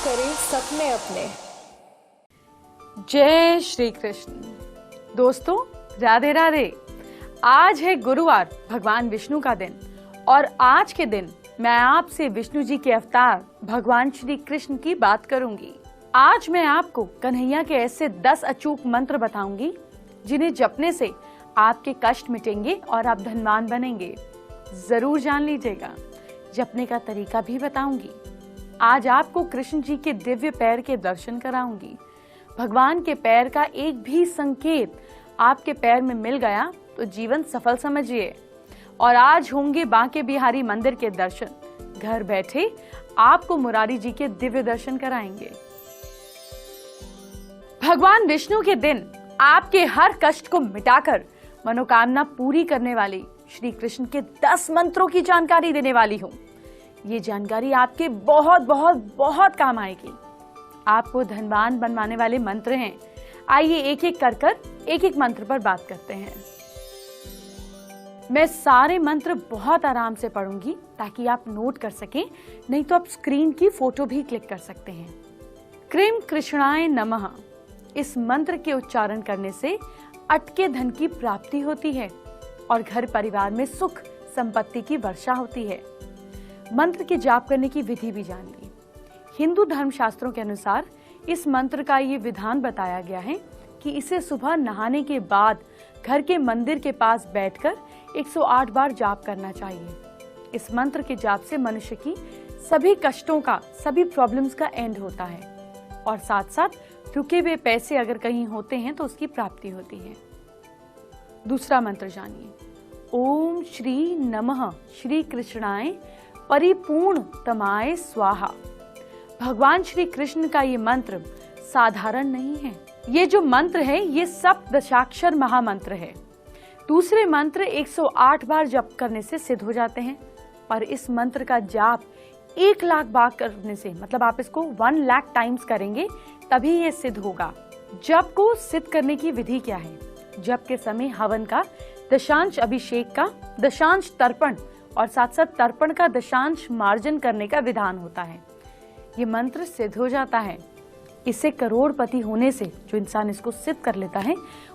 करें सपने अपने। जय श्री कृष्ण। दोस्तों राधे राधे। आज है गुरुवार, भगवान विष्णु का दिन, और आज के दिन मैं आपसे विष्णु जी के अवतार भगवान श्री कृष्ण की बात करूंगी। आज मैं आपको कन्हैया के ऐसे 10 अचूक मंत्र बताऊंगी जिन्हें जपने से आपके कष्ट मिटेंगे और आप धनवान बनेंगे। जरूर जान लीजिएगा। जपने का तरीका भी बताऊंगी। आज आपको कृष्ण जी के दिव्य पैर के दर्शन कराऊंगी। भगवान के पैर का एक भी संकेत आपके पैर में मिल गया तो जीवन सफल समझिए। और आज होंगे बांके बिहारी मंदिर के दर्शन। घर बैठे आपको मुरारी जी के दिव्य दर्शन कराएंगे। भगवान विष्णु के दिन आपके हर कष्ट को मिटाकर मनोकामना पूरी करने वाली श्री कृष्ण के 10 मंत्रों की जानकारी देने वाली हूँ। ये जानकारी आपके बहुत बहुत बहुत काम आएगी। आपको धनवान बनवाने वाले मंत्र हैं। आइए एक एक कर एक एक मंत्र पर बात करते हैं। मैं सारे मंत्र बहुत आराम से पढ़ूंगी ताकि आप नोट कर सकें, नहीं तो आप स्क्रीन की फोटो भी क्लिक कर सकते हैं। क्रीम कृष्णाय नमः। इस मंत्र के उच्चारण करने से अटके धन की प्राप्ति होती है और घर परिवार में सुख संपत्ति की वर्षा होती है। मंत्र के जाप करने की विधि भी जान ली। हिंदू धर्मशास्त्रों के अनुसार इस मंत्र का ये विधान बताया गया है कि इसे सुबह नहाने के बाद घर के मंदिर के पास बैठकर 108 बार जाप करना चाहिए। इस मंत्र के जाप से मनुष्य की सभी कष्टों का, सभी प्रॉब्लम्स का एंड होता है और साथ साथ रुके हुए पैसे अगर कहीं होते हैं तो उसकी प्राप्ति होती है। दूसरा मंत्र जानिए। ओम श्री नमः श्री कृष्णाय परिपूर्ण तमाय स्वाहा। भगवान श्री कृष्ण का ये मंत्र साधारण नहीं है। ये जो मंत्र है ये सप्तदशाक्षर महामंत्र है। दूसरे मंत्र 108 बार जप करने से सिद्ध हो जाते हैं, पर इस मंत्र का जाप 1 लाख बार करने से, मतलब आप इसको 1 लाख टाइम्स करेंगे तभी ये सिद्ध होगा। जप को सिद्ध करने की विधि क्या है? जप के समय हवन का, दशांश अभिषेक का, दशांश तर्पण और साथ साथ तर्पण का दशांश मार्जन करने का विधान होता है। ये मंत्र सिद्ध हो जाता है। इससे करोड़पति होने से, जो इंसान इसको सिद्ध कर लेता है,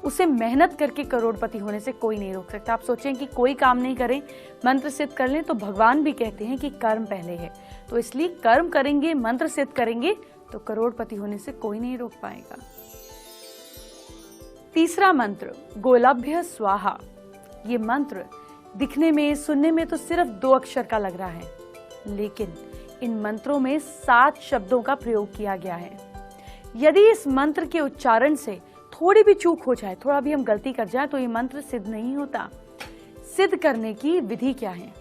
उसे मेहनत करके करोड़पति होने से कोई नहीं रोक सकता। आप सोचें कि कोई काम नहीं करें, मंत्र सिद्ध कर लें, तो भगवान भी कहते हैं कि कर्म पहले है। तो इसलिए कर्म करेंगे, मंत्र सिद्ध करेंगे तो करोड़पति होने से कोई नहीं रोक पाएगा। तीसरा मंत्र गोलभ्य स्वाहा। ये मंत्र दिखने में, सुनने में तो सिर्फ 2 अक्षर का लग रहा है, लेकिन इन मंत्रों में 7 शब्दों का प्रयोग किया गया है। यदि इस मंत्र के उच्चारण से थोड़ी भी चूक हो जाए, थोड़ा भी हम गलती कर जाए, तो ये मंत्र सिद्ध नहीं होता। सिद्ध करने की विधि क्या है?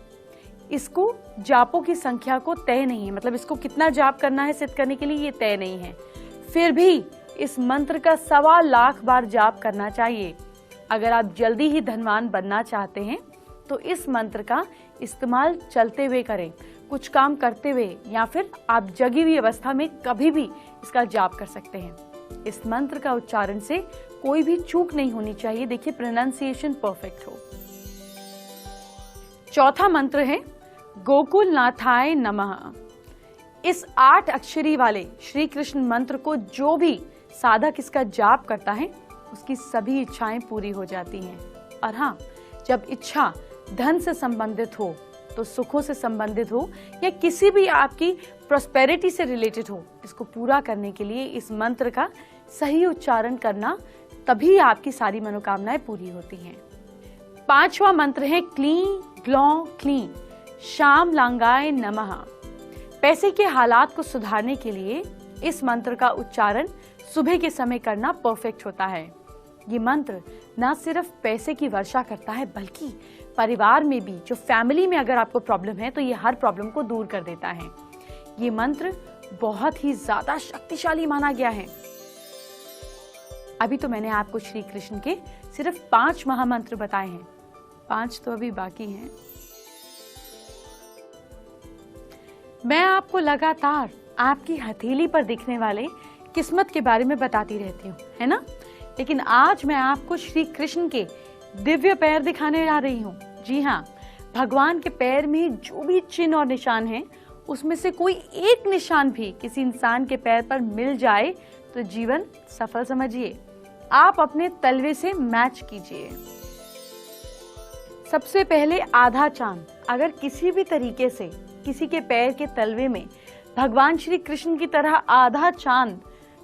इसको जापों की संख्या को तय नहीं है, मतलब इसको कितना जाप करना है सिद्ध करने के लिए ये तय नहीं है। फिर भी इस मंत्र का 1.25 लाख बार जाप करना चाहिए। अगर आप जल्दी ही धनवान बनना चाहते हैं तो इस मंत्र का इस्तेमाल चलते हुए करें, कुछ काम करते हुए, या फिर आप जगी हुई अवस्था में कभी भी इसका जाप कर सकते हैं। इस मंत्र का उच्चारण से कोई भी चूक नहीं होनी चाहिए। देखिए, प्रोनाउंसिएशन परफेक्ट हो। चौथा मंत्र है गोकुल नाथाय नमः। इस 8 अक्षरी वाले श्री कृष्ण मंत्र को जो भी साधक इसका जाप करता है उसकी सभी इच्छाएं पूरी हो जाती हैं। और हाँ, जब इच्छा धन से संबंधित हो, तो सुखों से संबंधित हो, या किसी भी आपकी प्रॉस्पेरिटी से रिलेटेड हो, इसको पूरा करने के लिए इस मंत्र का सही उच्चारण करना, तभी आपकी सारी मनोकामनाएं पूरी होती हैं। 5वां मंत्र है क्लीं ग्लौं क्लीं श्याम लांगाय नमः। पैसे के हालात को सुधारने के लिए इस मंत्र का उच्चारण सुबह के समय करना परफेक्ट होता है। ये मंत्र न सिर्फ पैसे की वर्षा करता है, बल्कि परिवार में भी, जो फैमिली में अगर आपको प्रॉब्लम है तो ये हर प्रॉब्लम को दूर कर देता है। ये मंत्र बहुत ही ज्यादा शक्तिशाली माना गया है। अभी तो मैंने आपको श्री कृष्ण के सिर्फ 5 महामंत्र बताए हैं, 5 तो अभी बाकी हैं। मैं आपको लगातार आपकी हथेली पर दिखने वाले किस्मत के बारे में बताती रहती हूँ, है ना? लेकिन आज मैं आपको श्री कृष्ण के दिव्य पैर दिखाने जा रही हूँ। जी हाँ, भगवान के पैर में जो भी चिन्ह और निशान हैं उसमें से कोई एक निशान भी किसी इंसान के पैर पर मिल जाए तो जीवन सफल समझिए। आप अपने तलवे से मैच कीजिए। सबसे पहले आधा चांद अगर किसी भी तरीके से किसी के पैर के तलवे में भगवान श्री कृष्ण की तरह आधा चांद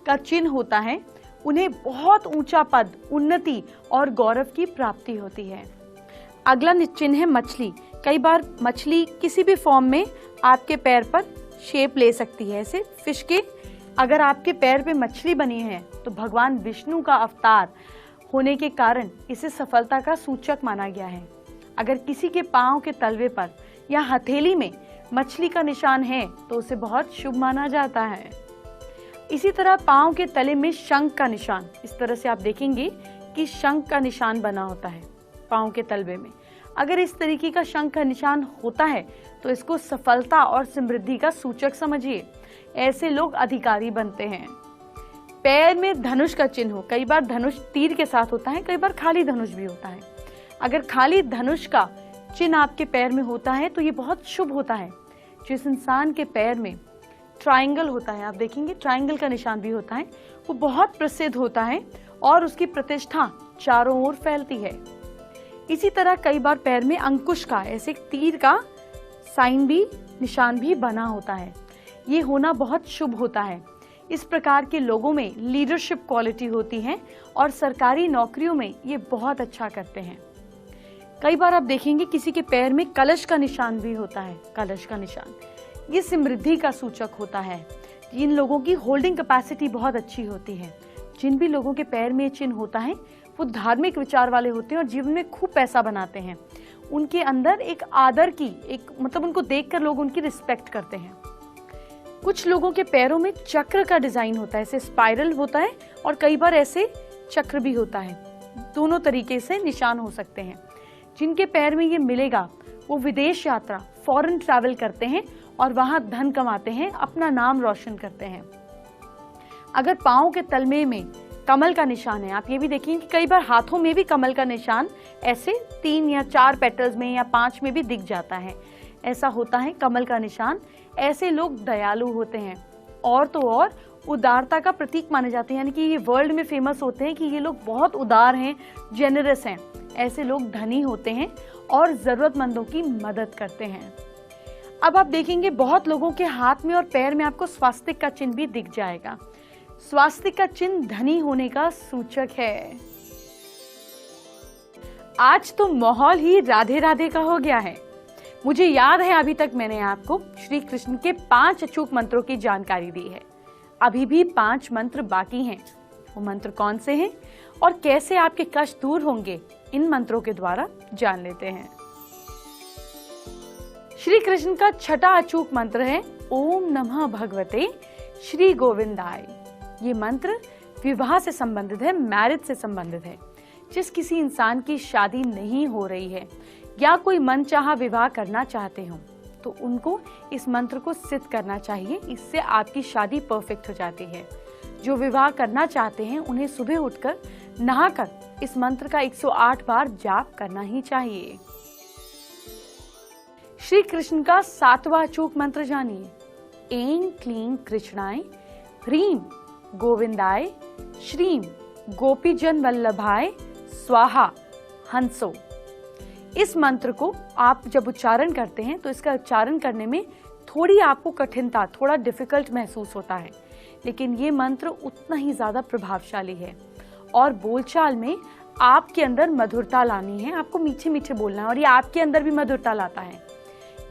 का चिन्ह होता है, उन्हें बहुत ऊंचा पद, उन्नति और गौरव की प्राप्ति होती है। अगला चिन्ह है मछली। कई बार मछली किसी भी फॉर्म में आपके पैर पर शेप ले सकती है। ऐसे फिश के अगर आपके पैर पे मछली बनी है तो भगवान विष्णु का अवतार होने के कारण इसे सफलता का सूचक माना गया है। अगर किसी के पांव के तलवे पर या हथेली में मछली का निशान है तो उसे बहुत शुभ माना जाता है। इसी तरह पांव के तले में शंख का निशान, इस तरह से आप देखेंगे कि शंख का निशान बना होता है पांव के तलवे में। अगर इस तरीके का शंख का निशान होता है तो इसको सफलता और समृद्धि का सूचक समझिए। ऐसे लोग अधिकारी बनते हैं। पैर में धनुष का चिन्ह हो, कई बार धनुष तीर के साथ होता है, कई बार खाली धनुष भी होता है। अगर खाली धनुष का चिन्ह आपके पैर में होता है तो ये बहुत शुभ होता है। जिस इंसान के पैर में ट्रायंगल होता है, आप देखेंगे ट्रायंगल का निशान भी होता है, वो बहुत प्रसिद्ध होता है और उसकी प्रतिष्ठा चारों ओर फैलती है। इसी तरह कई बार पैर में अंकुश का, ऐसे तीर का साइन भी, निशान भी बना होता है। ये होना बहुत शुभ होता है। इस प्रकार के लोगों में लीडरशिप क्वालिटी होती है और सरकारी नौकरियों में ये बहुत अच्छा करते हैं। कई बार आप देखेंगे किसी के पैर में कलश का निशान भी होता है। कलश का निशान ये समृद्धि का सूचक होता है। इन लोगों की होल्डिंग कैपेसिटी बहुत अच्छी होती है। जिन भी लोगों के पैर में चिन्ह होता है वो धार्मिक विचार वाले होते हैं और जीवन में खूब पैसा बनाते हैं। उनके अंदर एक आदर की, एक मतलब उनको देखकर लोग उनकी रिस्पेक्ट करते हैं। कुछ लोगों के पैरों में चक्र का डिजाइन होता है, ऐसे स्पाइरल होता है और कई बार ऐसे चक्र भी होता है। दोनों तरीके से निशान हो सकते हैं। जिनके पैर में ये मिलेगा वो विदेश यात्रा, फॉरेन ट्रैवल करते हैं और वहां धन कमाते हैं, अपना नाम रोशन करते हैं। अगर पांव के तलवे में कमल का निशान है, आप ये भी देखेंगे कि कई बार हाथों में भी कमल का निशान ऐसे 3 या 4 पेटल्स में या 5 में भी दिख जाता है। ऐसा होता है कमल का निशान। ऐसे लोग दयालु होते हैं और तो और उदारता का प्रतीक माने जाते हैं, यानी कि ये वर्ल्ड में फेमस होते हैं कि ये लोग बहुत उदार हैं, जेनरस हैं। ऐसे लोग धनी होते हैं और जरूरतमंदों की मदद करते हैं। अब आप देखेंगे बहुत लोगों के हाथ में और पैर में आपको स्वास्तिक का चिन्ह भी दिख जाएगा। स्वास्तिक का चिन्ह धनी होने का सूचक है। आज तो माहौल ही राधे राधे का हो गया है। मुझे याद है अभी तक मैंने आपको श्री कृष्ण के 5 अचूक मंत्रों की जानकारी दी है। अभी भी 5 मंत्र बाकी हैं। वो मंत्र कौन से हैं और कैसे आपके कष्ट दूर होंगे, इन मंत्रों के द्वारा जान लेते हैं। श्री कृष्ण का छठा अचूक मंत्र है ओम नमः भगवते श्री गोविंदाय। ये मंत्र विवाह से संबंधित है, मैरिज से संबंधित है। जिस किसी इंसान की शादी नहीं हो रही है या कोई मनचाहा विवाह करना चाहते हो तो उनको इस मंत्र को सिद्ध करना चाहिए। इससे आपकी शादी परफेक्ट हो जाती है। जो विवाह करना चाहते हैं उन्हें सुबह उठकर नहाकर इस मंत्र का 108 बार जाप करना ही चाहिए। श्री कृष्ण का 7वां अचूक मंत्र जानिए। ऐं क्लीं कृष्णाय ह्रीं गोविंदाय श्रीं गोपीजन वल्लभाय स्वाहा हंसो। इस मंत्र को आप जब उच्चारण करते हैं तो इसका उच्चारण करने में थोड़ी आपको कठिनता, थोड़ा डिफिकल्ट महसूस होता है, लेकिन ये मंत्र उतना ही ज्यादा प्रभावशाली है। और बोलचाल में आपके अंदर मधुरता लानी है, आपको मीठे मीठे बोलना है और ये आपके अंदर भी मधुरता लाता है।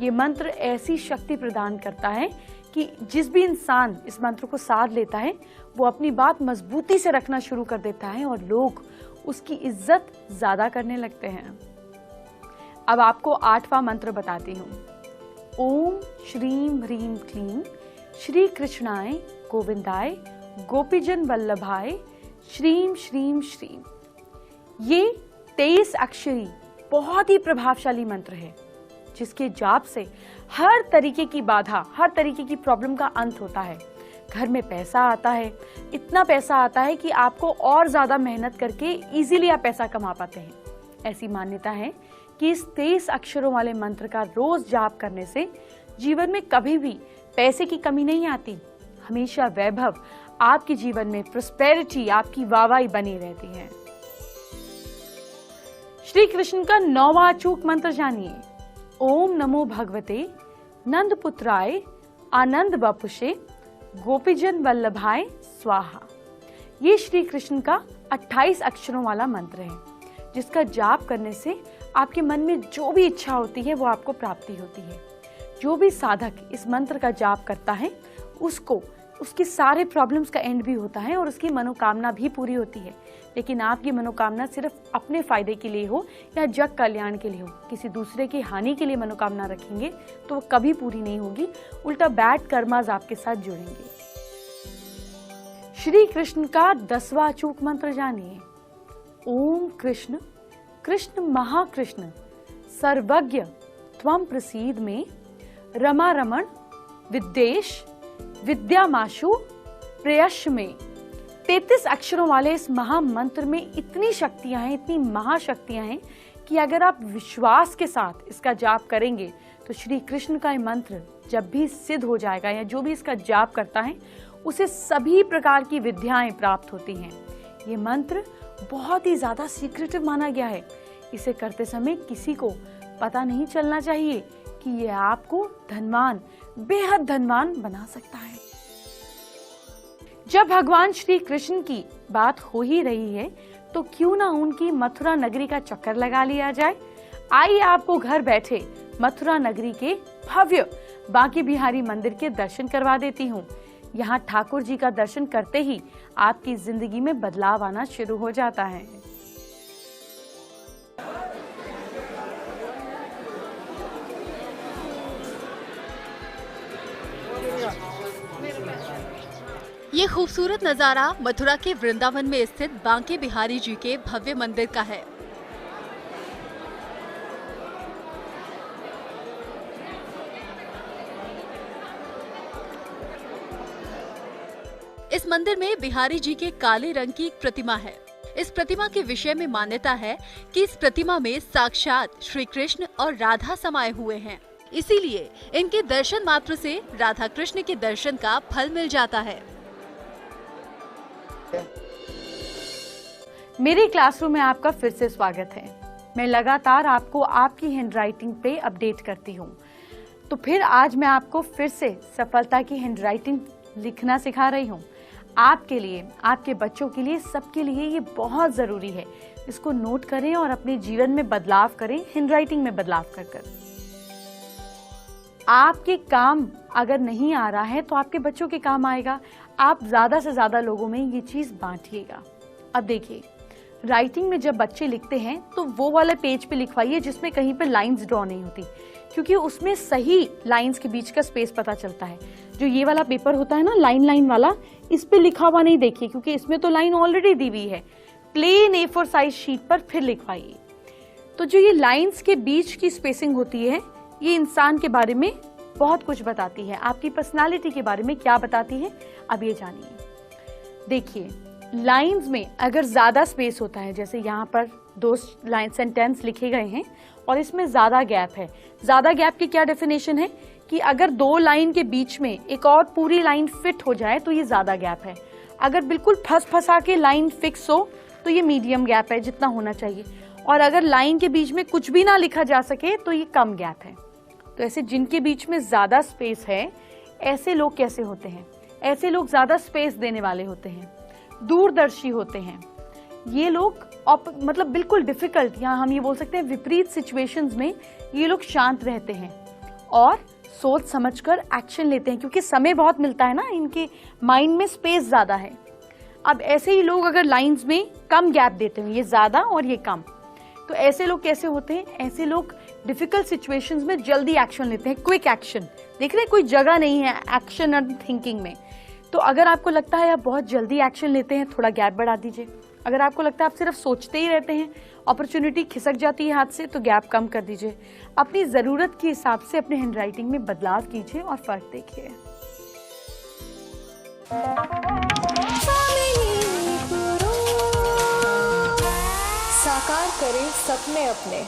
ये मंत्र ऐसी शक्ति प्रदान करता है कि जिस भी इंसान इस मंत्र को साध लेता है वो अपनी बात मजबूती से रखना शुरू कर देता है और लोग उसकी इज्जत ज्यादा करने लगते हैं। अब आपको 8वां मंत्र बताती हूँ। ओम श्रीं ह्रीं क्लीं श्री कृष्णाय गोविंदाय गोपीजन वल्लभाय श्रीं श्रीं श्रीं। ये 23 अक्षरी बहुत ही प्रभावशाली मंत्र है जिसके जाप से हर तरीके की बाधा, हर तरीके की प्रॉब्लम का अंत होता है। घर में पैसा आता है, इतना पैसा आता है कि आपको और ज्यादा मेहनत करके इजीली आप पैसा कमा पाते हैं। ऐसी मान्यता है कि इस 23 अक्षरों वाले मंत्र का रोज जाप करने से जीवन में कभी भी पैसे की कमी नहीं आती, हमेशा वैभव आपके जीवन में, प्रोस्पेरिटी आपकी वाहवाही बनी रहती है। श्री कृष्ण का 9वां अचूक मंत्र जानिए। ओम नमो भगवते नंद पुत्राय आनंद बपुषे गोपीजन वल्लभाय स्वाहा। ये श्री कृष्ण का 28 अक्षरों वाला मंत्र है, जिसका जाप करने से आपके मन में जो भी इच्छा होती है वो आपको प्राप्ति होती है। जो भी साधक इस मंत्र का जाप करता है उसको उसके सारे प्रॉब्लम्स का एंड भी होता है और उसकी मनोकामना भी पूरी होती है। लेकिन आपकी मनोकामना सिर्फ अपने फायदे के लिए हो या जग कल्याण के लिए हो, किसी दूसरे की हानि के लिए मनोकामना रखेंगे तो वो कभी पूरी नहीं होगी, उल्टा बैड कर्मास आपके साथ जुड़ेंगे। श्री कृष्ण का 10वां अचूक मंत्र जानिए। ओम कृष्ण कृष्ण महाकृष्ण सर्वज्ञ त्वं प्रसीद में रमा रमण विद्वेश विद्यामाशु प्रयश में। 33 अक्षरों वाले इस महामंत्र में इतनी शक्तियां हैं, इतनी महाशक्तियां हैं कि अगर आप विश्वास के साथ इसका जाप करेंगे तो श्री कृष्ण का ये मंत्र जब भी सिद्ध हो जाएगा या जो भी इसका जाप करता है उसे सभी प्रकार की विद्याएं प्राप्त होती हैं। ये मंत्र बहुत ही ज्यादा सीक्रेटिव माना गया है। इसे करते समय किसी को पता नहीं चलना चाहिए कि ये आपको धनवान, बेहद धनवान बना सकता है। जब भगवान श्री कृष्ण की बात हो ही रही है तो क्यों ना उनकी मथुरा नगरी का चक्कर लगा लिया जाए। आइए आपको घर बैठे मथुरा नगरी के भव्य बांके बिहारी मंदिर के दर्शन करवा देती हूँ। यहाँ ठाकुर जी का दर्शन करते ही आपकी जिंदगी में बदलाव आना शुरू हो जाता है। ये खूबसूरत नजारा मथुरा के वृंदावन में स्थित बांके बिहारी जी के भव्य मंदिर का है। इस मंदिर में बिहारी जी के काले रंग की एक प्रतिमा है। इस प्रतिमा के विषय में मान्यता है कि इस प्रतिमा में साक्षात श्री कृष्ण और राधा समाये हुए हैं, इसीलिए इनके दर्शन मात्र से राधा कृष्ण के दर्शन का फल मिल जाता है। मेरे क्लासरूम में आपका फिर से स्वागत है। मैं लगातार आपको आपकी हैंडराइटिंग पे अपडेट करती हूँ। तो फिर आज मैं आपको फिर से सफलता की हैंडराइटिंग लिखना सिखा रही हूँ। आपके लिए, आपके बच्चों के लिए, सबके लिए ये बहुत जरूरी है। इसको नोट करें और अपने जीवन में बदलाव करें, हैंडराइटिंग में बदलाव कर कर। आपके काम अगर नहीं आ रहा है तो आपके बच्चों के काम आएगा। आप ज्यादा से ज्यादा लोगों में ये चीज बांटिएगा। अब देखिए, राइटिंग में जब बच्चे लिखते हैं तो वो वाले पेज पे लिखवाइए जिसमें कहीं पे लाइंस ड्रॉ नहीं होती, क्योंकि उसमें सही लाइंस के बीच का स्पेस पता चलता है। जो ये वाला पेपर होता है ना, लाइन लाइन वाला, इस पे लिखा हुआ नहीं देखिए, क्योंकि इसमें तो लाइन ऑलरेडी दी हुई है। प्लेन A4 साइज शीट पर फिर लिखवाइए। तो जो ये लाइंस के बीच की स्पेसिंग होती है, ये इंसान के बारे में बहुत कुछ बताती है। आपकी पर्सनालिटी के बारे में क्या बताती है, अब ये जानिए। देखिए, लाइंस में अगर ज्यादा स्पेस होता है, जैसे यहाँ पर 2 लाइन सेंटेंस लिखे गए हैं और इसमें ज्यादा गैप है। ज्यादा गैप की क्या डेफिनेशन है कि अगर 2 लाइन के बीच में एक और पूरी लाइन फिट हो जाए तो ये ज्यादा गैप है। अगर बिल्कुल फंस फंसा के लाइन फिक्स हो तो ये मीडियम गैप है, जितना होना चाहिए। और अगर लाइन के बीच में कुछ भी ना लिखा जा सके तो ये कम गैप है। तो ऐसे जिनके बीच में ज्यादा स्पेस है, ऐसे लोग कैसे होते हैं? ऐसे लोग ज्यादा स्पेस देने वाले होते हैं, दूरदर्शी होते हैं। ये लोग मतलब बिल्कुल डिफिकल्ट, या हम ये बोल सकते हैं विपरीत सिचुएशंस में ये लोग शांत रहते हैं और सोच समझकर एक्शन लेते हैं, क्योंकि समय बहुत मिलता है ना, इनके माइंड में स्पेस ज्यादा है। अब ऐसे ही लोग अगर लाइंस में कम गैप देते हैं, ये ज्यादा और ये कम, तो ऐसे लोग कैसे होते हैं? ऐसे लोग डिफिकल्ट सिचुएशंस में जल्दी एक्शन लेते हैं, क्विक एक्शन। देख रहे हैं, कोई जगह नहीं है एक्शन एंड थिंकिंग में। तो अगर आपको लगता है आप बहुत जल्दी एक्शन लेते हैं, थोड़ा गैप बढ़ा दीजिए। अगर आपको लगता है आप सिर्फ सोचते ही रहते हैं, अपॉर्चुनिटी खिसक जाती है हाथ से, तो गैप कम कर दीजिए। अपनी जरूरत के हिसाब से अपने हैंडराइटिंग में बदलाव कीजिए और फर्क देखिए। साकार करें सपने अपने।